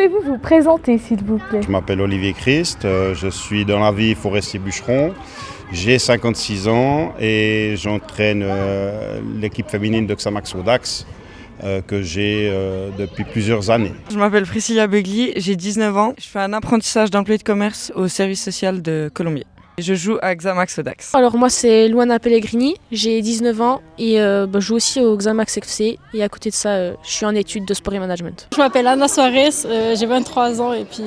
Pouvez-vous vous présenter, s'il vous plaît? Je m'appelle Olivier Christ, je suis dans la vie forestier-bûcheron. J'ai 56 ans et j'entraîne l'équipe féminine de Xamax Audax que j'ai depuis plusieurs années. Je m'appelle Priscilla Begli, j'ai 19 ans. Je fais un apprentissage d'employé de commerce au service social de Colombier. Je joue à Xamax Audax. Alors moi c'est Luana Pellegrini, j'ai 19 ans et je joue aussi au Xamax FC et à côté de ça je suis en études de sport et management. Je m'appelle Anna Suarez, j'ai 23 ans et puis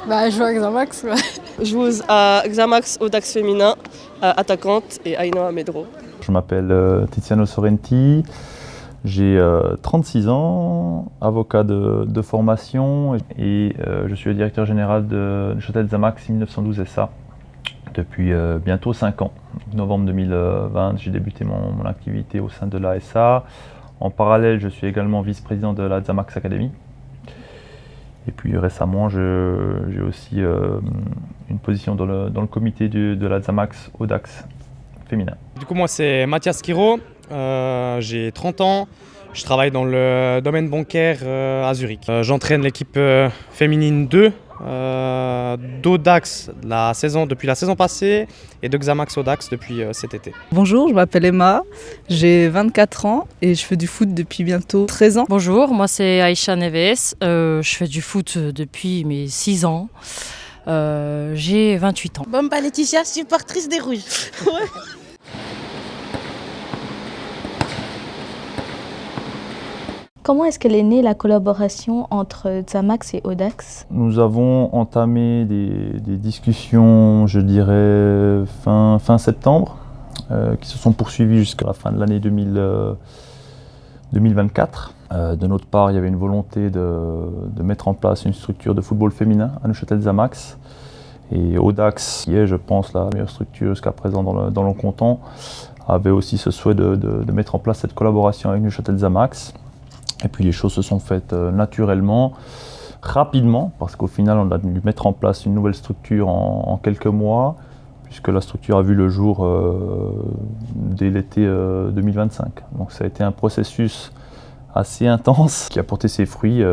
je joue à Xamax. Ouais. Je joue à Xamax Audax féminin, attaquante et Ainoa Medro. Je m'appelle Tiziano Sorrenti, j'ai 36 ans, avocat de formation et je suis le directeur général de Neuchâtel Xamax 1912 SA. Depuis bientôt 5 ans. En novembre 2020, j'ai débuté mon activité au sein de la SA. En parallèle, je suis également vice-président de la Xamax Academy. Et puis récemment, j'ai aussi une position dans le comité de la Xamax Audax féminin. Du coup, moi, c'est Mathias Quiro, j'ai 30 ans. Je travaille dans le domaine bancaire à Zurich. J'entraîne l'équipe féminine 2 d'Audax depuis la saison passée et de Xamax Audax depuis cet été. Bonjour, je m'appelle Emma, j'ai 24 ans et je fais du foot depuis bientôt 13 ans. Bonjour, moi c'est Aïcha Neves, je fais du foot depuis mes 6 ans. J'ai 28 ans. Bomba Laetitia, supportrice des Rouges. Comment est-ce qu'elle est née, la collaboration entre Xamax et Audax? Nous avons entamé des discussions, je dirais, fin septembre, qui se sont poursuivies jusqu'à la fin de l'année 2024. De notre part, il y avait une volonté de mettre en place une structure de football féminin à Neuchâtel Xamax. Et Audax, qui est, je pense, la meilleure structure jusqu'à présent dans le canton, avait aussi ce souhait de mettre en place cette collaboration avec Neuchâtel Xamax. Et puis les choses se sont faites naturellement, rapidement, parce qu'au final on a dû mettre en place une nouvelle structure en quelques mois, puisque la structure a vu le jour dès l'été 2025. Donc ça a été un processus assez intense qui a porté ses fruits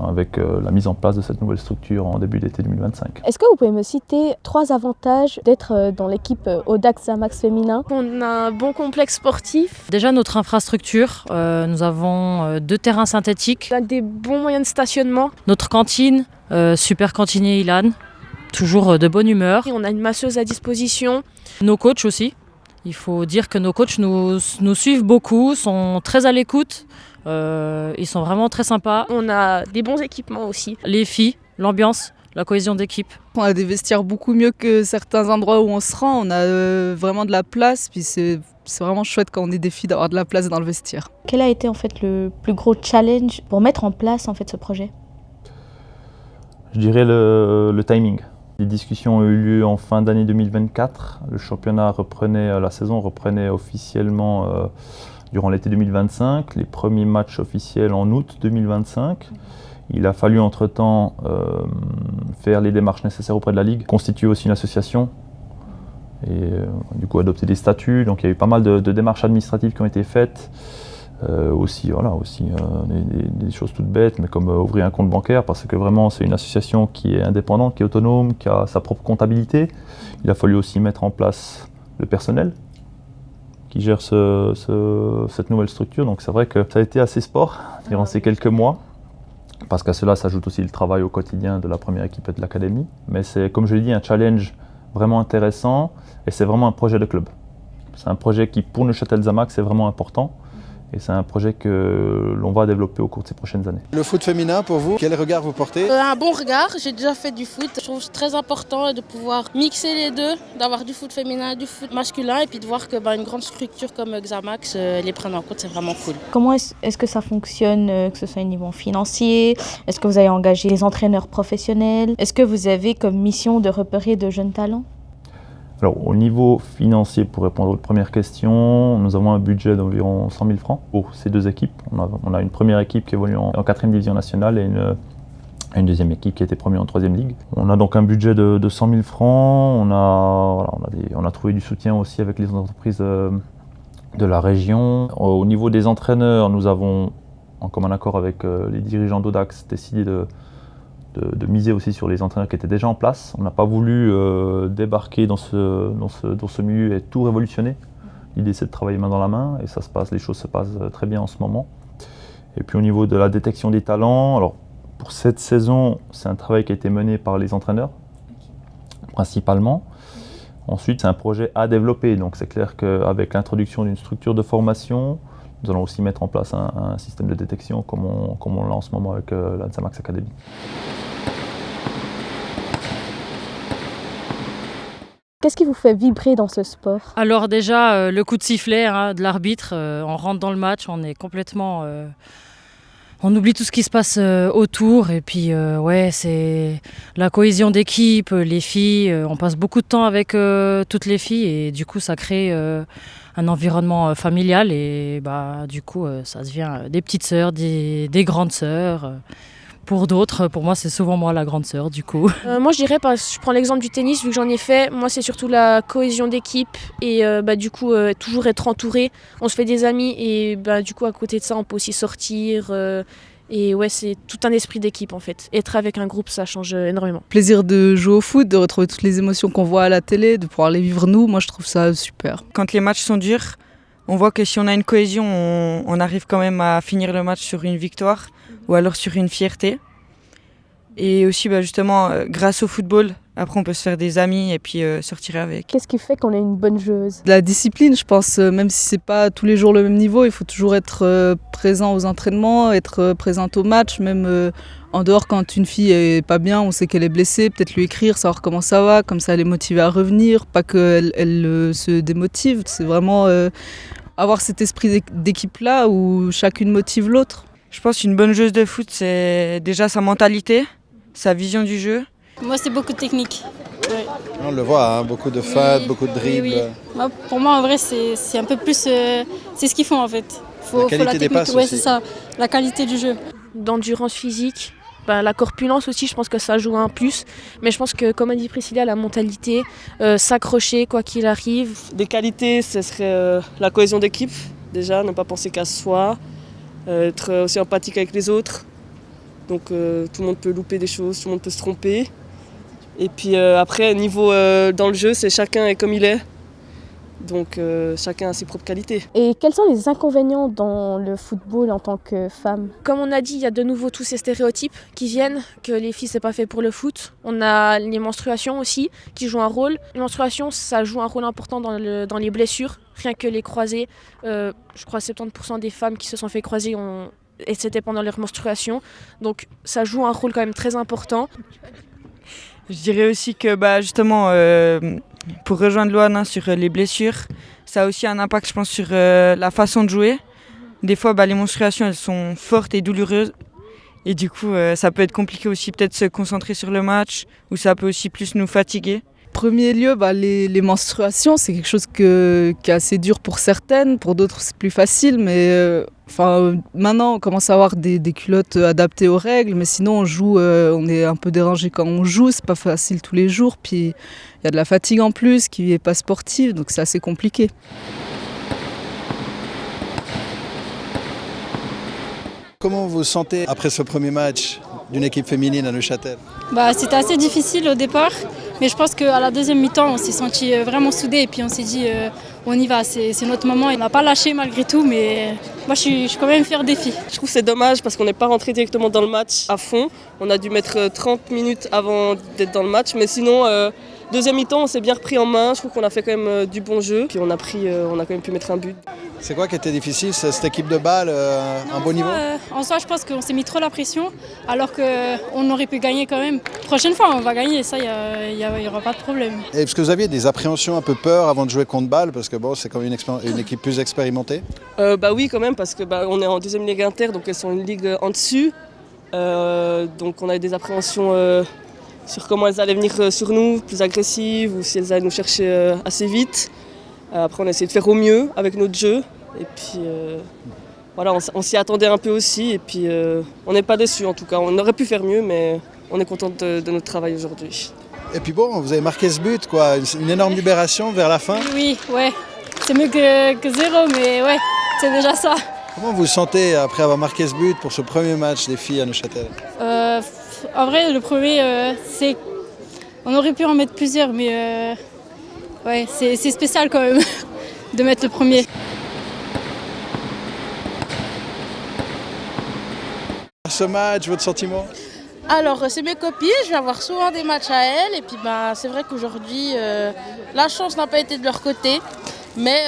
avec la mise en place de cette nouvelle structure en début d'été 2025. Est-ce que vous pouvez me citer 3 avantages d'être dans l'équipe Audax Xamax féminin? On a un bon complexe sportif. Déjà notre infrastructure, nous avons 2 terrains synthétiques. On a des bons moyens de stationnement. Notre cantine, super cantinier Ilan, toujours de bonne humeur. Et on a une masseuse à disposition. Nos coachs aussi. Il faut dire que nos coachs nous suivent beaucoup, sont très à l'écoute. Ils sont vraiment très sympas. On a des bons équipements aussi. Les filles, l'ambiance, la cohésion d'équipe. On a des vestiaires beaucoup mieux que certains endroits où on se rend. On a vraiment de la place, puis c'est vraiment chouette quand on est des filles d'avoir de la place dans le vestiaire. Quel a été en fait le plus gros challenge pour mettre en place en fait ce projet? Je dirais le timing. Les discussions ont eu lieu en fin d'année 2024. Le championnat la saison reprenait officiellement durant l'été 2025. Les premiers matchs officiels en août 2025. Il a fallu entre-temps faire les démarches nécessaires auprès de la Ligue, constituer aussi une association et du coup adopter des statuts. Donc il y a eu pas mal de démarches administratives qui ont été faites. Des choses toutes bêtes, mais comme ouvrir un compte bancaire, parce que vraiment c'est une association qui est indépendante, qui est autonome, qui a sa propre comptabilité. Il a fallu aussi mettre en place le personnel qui gère cette nouvelle structure. Donc c'est vrai que ça a été assez sport durant ces quelques mois, parce qu'à cela s'ajoute aussi le travail au quotidien de la première équipe et de l'académie. Mais c'est, comme je l'ai dit, un challenge vraiment intéressant et c'est vraiment un projet de club. C'est un projet qui, pour Neuchâtel Xamax, est vraiment important. Et c'est un projet que l'on va développer au cours de ces prochaines années. Le foot féminin, pour vous, quel regard vous portez? Un bon regard, j'ai déjà fait du foot. Je trouve très important de pouvoir mixer les deux, d'avoir du foot féminin et du foot masculin, et puis de voir que une grande structure comme Xamax les prenne en compte, c'est vraiment cool. Comment est-ce que ça fonctionne, que ce soit au niveau financier? Est-ce que vous avez engagé des entraîneurs professionnels? Est-ce que vous avez comme mission de repérer de jeunes talents? Alors, au niveau financier, pour répondre à votre première question, nous avons un budget d'environ 100 000 francs pour ces 2 équipes. On a une première équipe qui évolue en 4e division nationale et une deuxième équipe qui a été promue en 3e ligue. On a donc un budget de 100 000 francs. On a trouvé du soutien aussi avec les entreprises de la région. Au niveau des entraîneurs, nous avons, en commun accord avec les dirigeants d'Audax, décidé de miser aussi sur les entraîneurs qui étaient déjà en place. On n'a pas voulu débarquer dans ce milieu et tout révolutionner. L'idée, c'est de travailler main dans la main et les choses se passent très bien en ce moment. Et puis au niveau de la détection des talents, alors pour cette saison, c'est un travail qui a été mené par les entraîneurs, principalement. Ensuite, c'est un projet à développer. Donc c'est clair qu'avec l'introduction d'une structure de formation, nous allons aussi mettre en place un système de détection comme on l'a en ce moment avec la Xamax Academy. Qu'est-ce qui vous fait vibrer dans ce sport? Alors déjà, le coup de sifflet de l'arbitre, on rentre dans le match, on est complètement... on oublie tout ce qui se passe autour et puis c'est la cohésion d'équipe, les filles, on passe beaucoup de temps avec toutes les filles et du coup ça crée un environnement familial et du coup ça devient des petites sœurs, des grandes sœurs. Pour d'autres, pour moi c'est souvent moi la grande sœur du coup. Moi je dirais, je prends l'exemple du tennis vu que j'en ai fait, moi c'est surtout la cohésion d'équipe et du coup toujours être entouré, on se fait des amis et du coup à côté de ça on peut aussi sortir et c'est tout un esprit d'équipe en fait. Être avec un groupe ça change énormément. Plaisir de jouer au foot, de retrouver toutes les émotions qu'on voit à la télé, de pouvoir les vivre nous, moi je trouve ça super. Quand les matchs sont durs, on voit que si on a une cohésion, on arrive quand même à finir le match sur une victoire ou alors sur une fierté. Et aussi justement, grâce au football, après on peut se faire des amis et puis sortir avec. Qu'est-ce qui fait qu'on est une bonne joueuse? La discipline, je pense, même si c'est pas tous les jours le même niveau, il faut toujours être présent aux entraînements, être présente au match, même en dehors quand une fille est pas bien, on sait qu'elle est blessée, peut-être lui écrire, savoir comment ça va, comme ça elle est motivée à revenir, pas qu'elle se démotive, c'est vraiment avoir cet esprit d'équipe-là où chacune motive l'autre. Je pense qu'une bonne joueuse de foot, c'est déjà sa mentalité, sa vision du jeu. Moi, c'est beaucoup de technique. Ouais. On le voit, beaucoup de fades, beaucoup de dribbles. Oui. Pour moi, en vrai, c'est un peu plus... c'est ce qu'ils font, en fait. La qualité des passes aussi. C'est ça, la qualité du jeu. D'endurance physique, la corpulence aussi, je pense que ça joue un plus. Mais je pense que, comme a dit Priscilla, la mentalité, s'accrocher quoi qu'il arrive. Des qualités, ce serait la cohésion d'équipe, déjà, ne pas penser qu'à soi. Être aussi empathique avec les autres. Donc tout le monde peut louper des choses, tout le monde peut se tromper. Et puis après, niveau dans le jeu, c'est chacun est comme il est. Donc chacun a ses propres qualités. Et quels sont les inconvénients dans le football en tant que femme? Comme on a dit, il y a de nouveau tous ces stéréotypes qui viennent, que les filles c'est pas fait pour le foot. On a les menstruations aussi qui jouent un rôle. Les menstruations, ça joue un rôle important dans les blessures. Rien que les croisés, je crois 70% des femmes qui se sont fait croiser et c'était pendant leur menstruation. Donc ça joue un rôle quand même très important. Je dirais aussi que justement, pour rejoindre Loana sur les blessures, ça a aussi un impact je pense sur la façon de jouer. Des fois les menstruations elles sont fortes et douloureuses et du coup ça peut être compliqué aussi peut-être de se concentrer sur le match ou ça peut aussi plus nous fatiguer. Premier lieu, les menstruations, c'est quelque chose qui est assez dur pour certaines, pour d'autres c'est plus facile, mais maintenant on commence à avoir des culottes adaptées aux règles, mais sinon on joue, on est un peu dérangé quand on joue, c'est pas facile tous les jours, puis il y a de la fatigue en plus qui n'est pas sportive, donc c'est assez compliqué. Comment vous vous sentez après ce premier match d'une équipe féminine à Neuchâtel? C'était assez difficile au départ, mais je pense qu'à la deuxième mi-temps, on s'est senti vraiment soudés et puis on s'est dit on y va, c'est notre moment. On n'a pas lâché malgré tout, mais moi je suis quand même fière des filles. Je trouve que c'est dommage parce qu'on n'est pas rentré directement dans le match à fond. On a dû mettre 30 minutes avant d'être dans le match, mais sinon deuxième mi-temps on s'est bien repris en main. Je trouve qu'on a fait quand même du bon jeu, puis on a quand même pu mettre un but. C'est quoi qui était difficile, cette équipe de Bâle, un bon niveau? En soi, je pense qu'on s'est mis trop la pression, alors qu'on aurait pu gagner quand même. Prochaine fois, on va gagner, ça, il n'y aura pas de problème. Et est-ce que vous aviez des appréhensions, un peu peur avant de jouer contre Bâle, parce que c'est quand même une équipe plus expérimentée? Oui, quand même, parce que on est en deuxième ligue inter, donc elles sont une ligue en dessus. Donc on avait des appréhensions sur comment elles allaient venir sur nous, plus agressives, ou si elles allaient nous chercher assez vite. Après, on a essayé de faire au mieux avec notre jeu. Et puis, on s'y attendait un peu aussi. Et puis, on n'est pas déçus en tout cas. On aurait pu faire mieux, mais on est content de notre travail aujourd'hui. Et puis vous avez marqué ce but, quoi, une énorme libération vers la fin. Oui, ouais. C'est mieux que zéro, mais ouais, c'est déjà ça. Comment vous vous sentez après avoir marqué ce but pour ce premier match des filles à Neuchâtel? En vrai, le premier, c'est... On aurait pu en mettre plusieurs, mais ouais, c'est spécial quand même de mettre le premier. Ce match, votre sentiment? Alors, c'est mes copines, je vais avoir souvent des matchs à elles. Et puis, c'est vrai qu'aujourd'hui, la chance n'a pas été de leur côté. Mais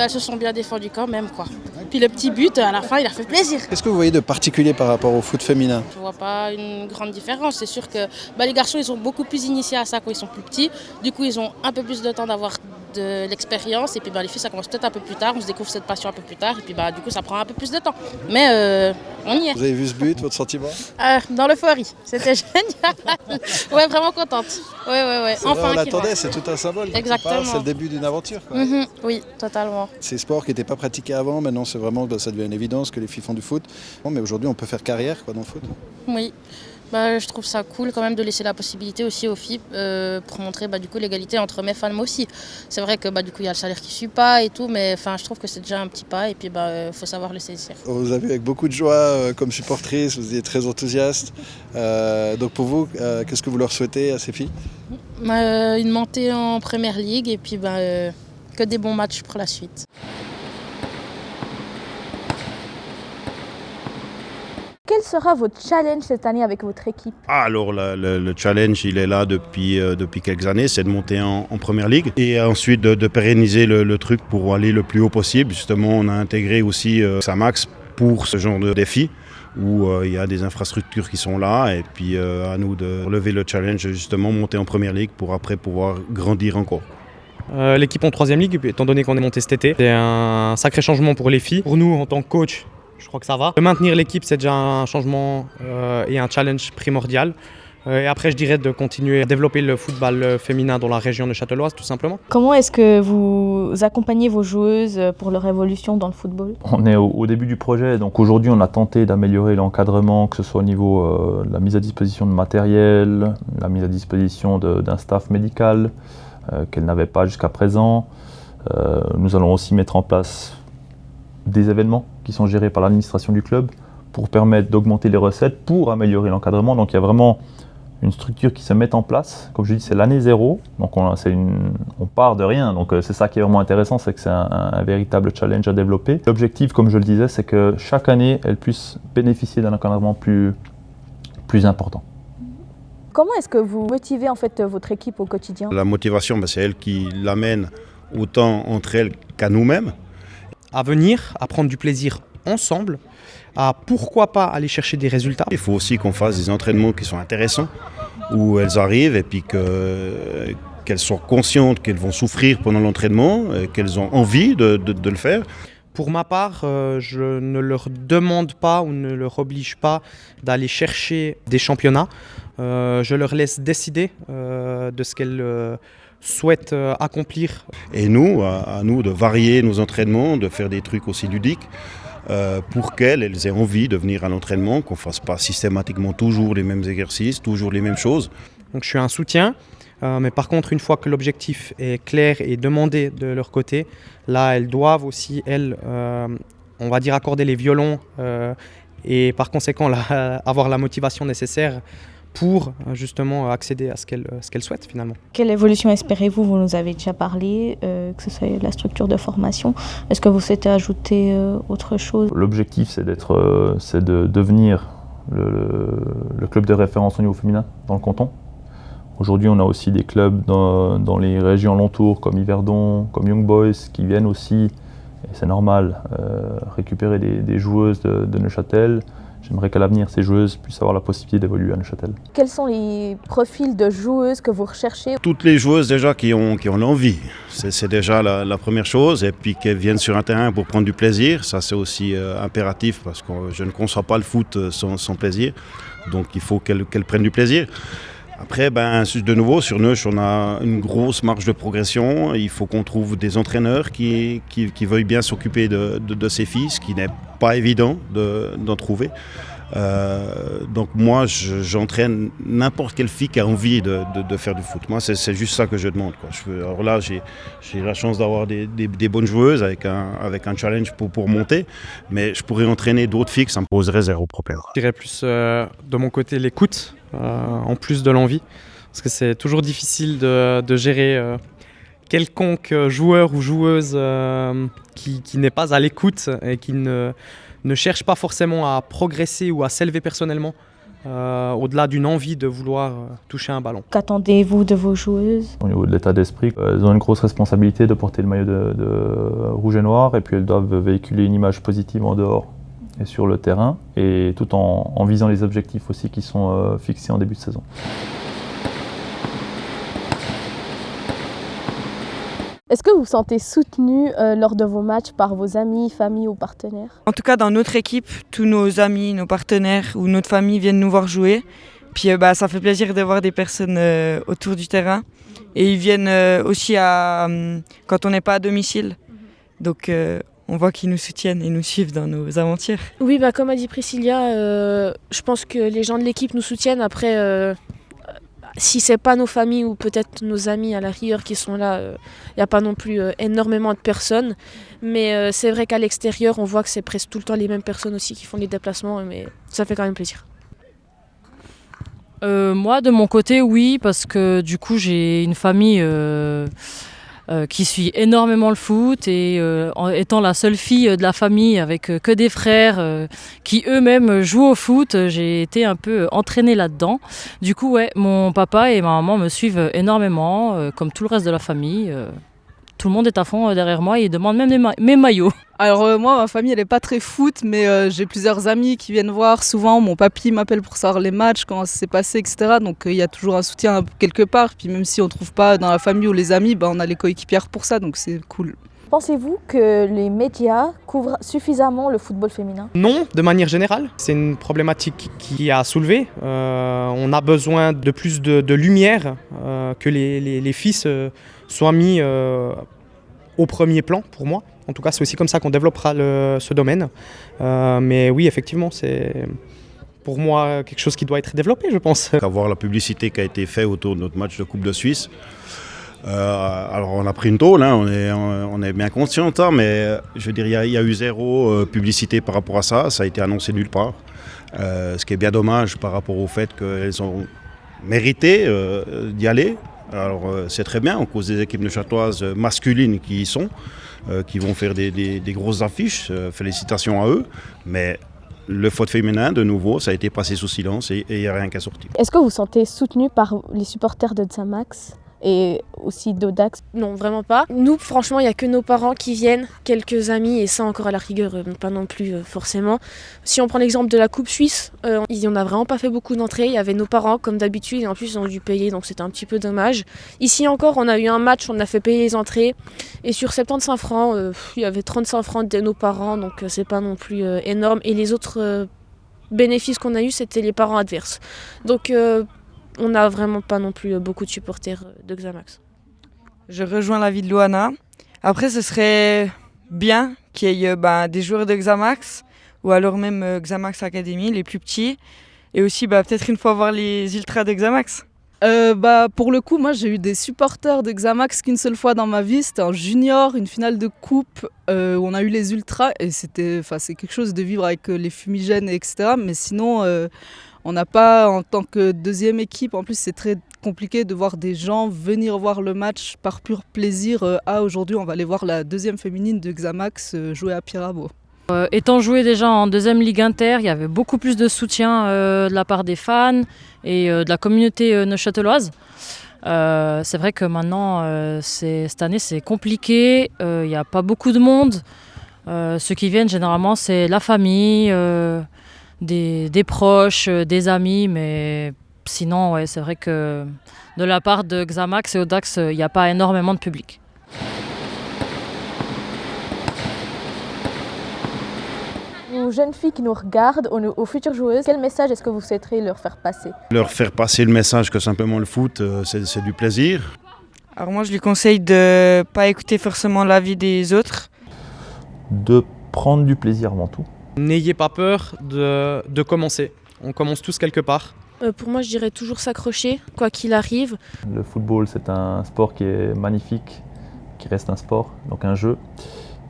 elles se sont bien défendues quand même, quoi. Puis le petit but, à la fin, il a fait plaisir. Qu'est-ce que vous voyez de particulier par rapport au foot féminin? Je vois pas une grande différence. C'est sûr que les garçons, ils sont beaucoup plus initiés à ça quand ils sont plus petits. Du coup, ils ont un peu plus de temps d'avoir de l'expérience. Et puis les filles, ça commence peut-être un peu plus tard. On se découvre cette passion un peu plus tard. Et puis du coup, ça prend un peu plus de temps. Mais on y est. Vous avez vu ce but, votre sentiment? Dans l'euphorie. C'était génial. Ouais, vraiment contente. Ouais. Enfin, on l'attendait, c'est tout un symbole. Exactement. C'est le début d'une aventure, quoi. Oui, totalement. Ces sports qui n'étaient pas pratiqués avant, maintenant c'est vraiment, ça devient une évidence que les filles font du foot. Mais aujourd'hui, on peut faire carrière dans le foot. Oui. Je trouve ça cool quand même de laisser la possibilité aussi aux filles pour montrer du coup l'égalité entre hommes et femmes aussi. C'est vrai que du coup il y a le salaire qui ne suit pas et tout, mais je trouve que c'est déjà un petit pas et puis faut savoir le saisir. Vous avez avec beaucoup de joie comme supportrice, vous êtes très enthousiaste. Donc pour vous, qu'est-ce que vous leur souhaitez à ces filles? Une montée en Première Ligue et puis que des bons matchs pour la suite. Quel sera votre challenge cette année avec votre équipe? Alors le challenge, il est là depuis quelques années, c'est de monter en Première Ligue et ensuite de pérenniser le truc pour aller le plus haut possible. Justement, on a intégré aussi Xamax pour ce genre de défi où il y a des infrastructures qui sont là et puis à nous de relever le challenge, justement monter en Première Ligue pour après pouvoir grandir encore. L'équipe en 3e Ligue, étant donné qu'on est monté cet été, c'est un sacré changement pour les filles. Pour nous, en tant que coach, je crois que ça va. De maintenir l'équipe, c'est déjà un changement et un challenge primordial. Et après, je dirais de continuer à développer le football féminin dans la région de Châtelloise, tout simplement. Comment est-ce que vous accompagnez vos joueuses pour leur évolution dans le football? On est au début du projet, donc aujourd'hui on a tenté d'améliorer l'encadrement, que ce soit au niveau de la mise à disposition de matériel, la mise à disposition d'un staff médical qu'elle n'avait pas jusqu'à présent. Nous allons aussi mettre en place des événements qui sont gérés par l'administration du club pour permettre d'augmenter les recettes, pour améliorer l'encadrement. Donc il y a vraiment une structure qui se met en place. Comme je dis, c'est l'année zéro, donc on part de rien. Donc c'est ça qui est vraiment intéressant, c'est que c'est un véritable challenge à développer. L'objectif, comme je le disais, c'est que chaque année, elle puisse bénéficier d'un encadrement plus important. Comment est-ce que vous motivez en fait votre équipe au quotidien? La motivation, c'est elle qui l'amène autant entre elles qu'à nous-mêmes. À venir, à prendre du plaisir ensemble, à pourquoi pas aller chercher des résultats. Il faut aussi qu'on fasse des entraînements qui sont intéressants, où elles arrivent et puis qu'elles soient conscientes qu'elles vont souffrir pendant l'entraînement, qu'elles ont envie de le faire. Pour ma part, je ne leur demande pas ou ne leur oblige pas d'aller chercher des championnats. Je leur laisse décider de ce qu'elles souhaitent accomplir. Et nous, à nous de varier nos entraînements, de faire des trucs aussi ludiques pour qu'elles aient envie de venir à l'entraînement, qu'on ne fasse pas systématiquement toujours les mêmes exercices, toujours les mêmes choses. Donc je suis un soutien, mais par contre, une fois que l'objectif est clair et demandé de leur côté, là, elles doivent aussi, on va dire, accorder les violons et par conséquent avoir la motivation nécessaire pour justement accéder à ce qu'elles souhaitent finalement. Quelle évolution espérez-vous? Vous nous avez déjà parlé, que ce soit la structure de formation. Est-ce que vous souhaitez ajouter autre chose? L'objectif, c'est de devenir le club de référence au niveau féminin dans le canton. Aujourd'hui, on a aussi des clubs dans les régions alentours comme Yverdon, comme Young Boys, qui viennent aussi, et c'est normal, récupérer des joueuses de Neuchâtel. J'aimerais qu'à l'avenir, ces joueuses puissent avoir la possibilité d'évoluer à Neuchâtel. Quels sont les profils de joueuses que vous recherchez? Toutes les joueuses déjà qui ont l'envie, c'est déjà la première chose. Et puis qu'elles viennent sur un terrain pour prendre du plaisir, ça c'est aussi impératif parce que je ne conçois pas le foot sans plaisir. Donc il faut qu'elles prennent du plaisir. Après, de nouveau, sur Neuch, on a une grosse marge de progression. Il faut qu'on trouve des entraîneurs qui veuillent bien s'occuper de ces filles, ce qui n'est pas évident d'en trouver. Donc moi, j'entraîne n'importe quelle fille qui a envie de faire du foot. Moi, c'est juste ça que je demande, quoi. Alors là, j'ai la chance d'avoir des bonnes joueuses avec un challenge pour monter, mais je pourrais entraîner d'autres filles que ça me poserait zéro problème. Je dirais plus de mon côté l'écoute, en plus de l'envie, parce que c'est toujours difficile de gérer quelconque joueur ou joueuse qui n'est pas à l'écoute et qui ne cherche pas forcément à progresser ou à s'élever personnellement, au-delà d'une envie de vouloir toucher un ballon. Qu'attendez-vous de vos joueuses? Au niveau de l'état d'esprit, elles ont une grosse responsabilité de porter le maillot de rouge et noir, et puis elles doivent véhiculer une image positive en dehors et sur le terrain, et tout en visant les objectifs aussi qui sont fixés en début de saison. Est-ce que vous vous sentez soutenu lors de vos matchs par vos amis, famille ou partenaires? En tout cas, dans notre équipe, tous nos amis, nos partenaires ou notre famille viennent nous voir jouer. Puis ça fait plaisir de voir des personnes autour du terrain. Et ils viennent aussi quand on n'est pas à domicile. Donc on voit qu'ils nous soutiennent et nous suivent dans nos aventures. Oui, comme a dit Priscilla, je pense que les gens de l'équipe nous soutiennent. Après, si c'est pas nos familles ou peut-être nos amis à la rigueur qui sont là, il n'y a pas non plus énormément de personnes. Mais c'est vrai qu'à l'extérieur, on voit que c'est presque tout le temps les mêmes personnes aussi qui font les déplacements, mais ça fait quand même plaisir. Moi, de mon côté, oui, parce que du coup, j'ai une famille qui suit énormément le foot et étant la seule fille de la famille avec que des frères qui eux-mêmes jouent au foot, j'ai été un peu entraînée là-dedans. Du coup, ouais, mon papa et ma maman me suivent énormément, comme tout le reste de la famille. Tout le monde est à fond derrière moi et ils demandent même mes maillots. Alors moi, ma famille, elle n'est pas très foot, mais j'ai plusieurs amis qui viennent voir. Souvent, mon papy m'appelle pour savoir les matchs, comment ça s'est passé, etc. Donc il y a toujours un soutien quelque part. Puis même si on ne trouve pas dans la famille ou les amis, on a les coéquipières pour ça, donc c'est cool. Pensez-vous que les médias couvrent suffisamment le football féminin? Non, de manière générale. C'est une problématique qui a soulevé. On a besoin de plus de lumière, que les filles soient mis au premier plan pour moi. En tout cas, c'est aussi comme ça qu'on développera ce domaine. Mais oui, effectivement, c'est pour moi quelque chose qui doit être développé, je pense. Avoir la publicité qui a été faite autour de notre match de Coupe de Suisse, alors on a pris une tôle, hein, on est bien conscient, hein, mais je veux dire, il y a eu zéro publicité par rapport à ça, ça a été annoncé nulle part. Ce qui est bien dommage par rapport au fait qu'elles ont mérité d'y aller. Alors c'est très bien, on cause des équipes neuchâteloises masculines qui y sont, qui vont faire des grosses affiches, félicitations à eux, mais le foot féminin, de nouveau, ça a été passé sous silence et il n'y a rien qui est sorti. Est-ce que vous vous sentez soutenu par les supporters de Xamax et aussi d'Audax? Non, vraiment pas. Nous, franchement, il n'y a que nos parents qui viennent, quelques amis, et ça encore à la rigueur, pas non plus forcément. Si on prend l'exemple de la Coupe Suisse, on n'a vraiment pas fait beaucoup d'entrées. Il y avait nos parents, comme d'habitude, et en plus, ils ont dû payer, donc c'était un petit peu dommage. Ici encore, on a eu un match, on a fait payer les entrées, et sur 75 francs, il y avait 35 francs de nos parents, donc c'est pas non plus énorme. Et les autres bénéfices qu'on a eu, c'était les parents adverses. Donc, on n'a vraiment pas non plus beaucoup de supporters de Xamax. Je rejoins l'avis de Loana. Après, ce serait bien qu'il y ait des joueurs de Xamax ou alors même Xamax Academy, les plus petits. Et aussi peut-être une fois voir les ultras de Xamax. Pour le coup, moi j'ai eu des supporters de Xamax qu'une seule fois dans ma vie. C'était en junior, une finale de coupe où on a eu les ultras. Et c'est quelque chose de vivre avec les fumigènes, etc. Mais sinon... on n'a pas, en tant que deuxième équipe, en plus c'est très compliqué de voir des gens venir voir le match par pur plaisir. Aujourd'hui on va aller voir la deuxième féminine de Xamax jouer à Pirabo. Étant joué déjà en deuxième Ligue Inter, il y avait beaucoup plus de soutien de la part des fans et de la communauté neuchâteloise. C'est vrai que maintenant, cette année c'est compliqué, il n'y a pas beaucoup de monde. Ceux qui viennent généralement c'est la famille, des proches, des amis, mais sinon ouais, c'est vrai que de la part de Xamax et Audax, il n'y a pas énormément de public. Aux jeunes filles qui nous regardent, aux futures joueuses, quel message est-ce que vous souhaiteriez leur faire passer? Leur faire passer le message que simplement le foot, c'est du plaisir. Alors moi je lui conseille de ne pas écouter forcément l'avis des autres. De prendre du plaisir avant tout. N'ayez pas peur de commencer. On commence tous quelque part. Pour moi, je dirais toujours s'accrocher, quoi qu'il arrive. Le football, c'est un sport qui est magnifique, qui reste un sport, donc un jeu.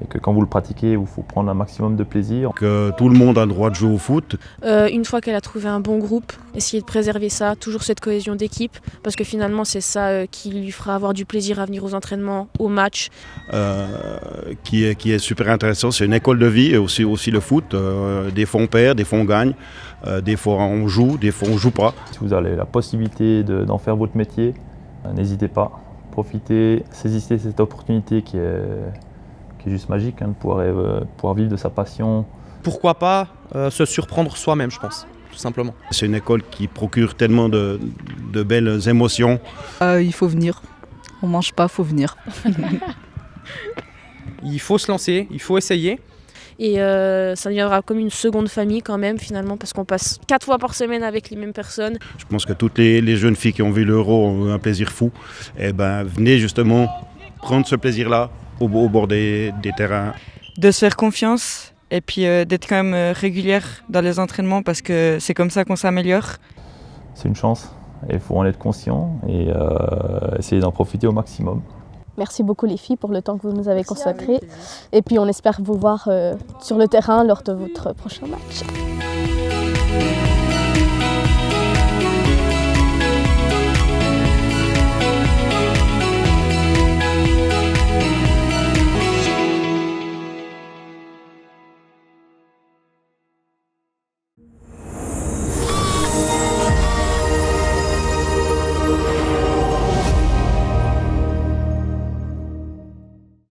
Et que quand vous le pratiquez, il faut prendre un maximum de plaisir. Que tout le monde a le droit de jouer au foot. Une fois qu'elle a trouvé un bon groupe, essayer de préserver ça, toujours cette cohésion d'équipe, parce que finalement c'est ça qui lui fera avoir du plaisir à venir aux entraînements, aux matchs. Qui est super intéressant, c'est une école de vie, et aussi le foot. Des fois on perd, des fois on gagne, des fois on joue, des fois on joue pas. Si vous avez la possibilité d'en faire votre métier, n'hésitez pas, profitez, saisissez cette opportunité qui est juste magique, de pouvoir vivre de sa passion. Pourquoi pas se surprendre soi-même, je pense, tout simplement. C'est une école qui procure tellement de belles émotions. Il faut venir. On mange pas, faut venir. Il faut se lancer, il faut essayer. Et ça deviendra comme une seconde famille quand même finalement, parce qu'on passe 4 fois par semaine avec les mêmes personnes. Je pense que toutes les jeunes filles qui ont vu l'Euro ont eu un plaisir fou. Et venez justement prendre ce plaisir-là au bord des terrains. De se faire confiance et puis d'être quand même régulière dans les entraînements parce que c'est comme ça qu'on s'améliore. C'est une chance et il faut en être conscient et essayer d'en profiter au maximum. Merci beaucoup les filles pour le temps que vous nous avez consacré et puis on espère vous voir sur le terrain lors de votre prochain match.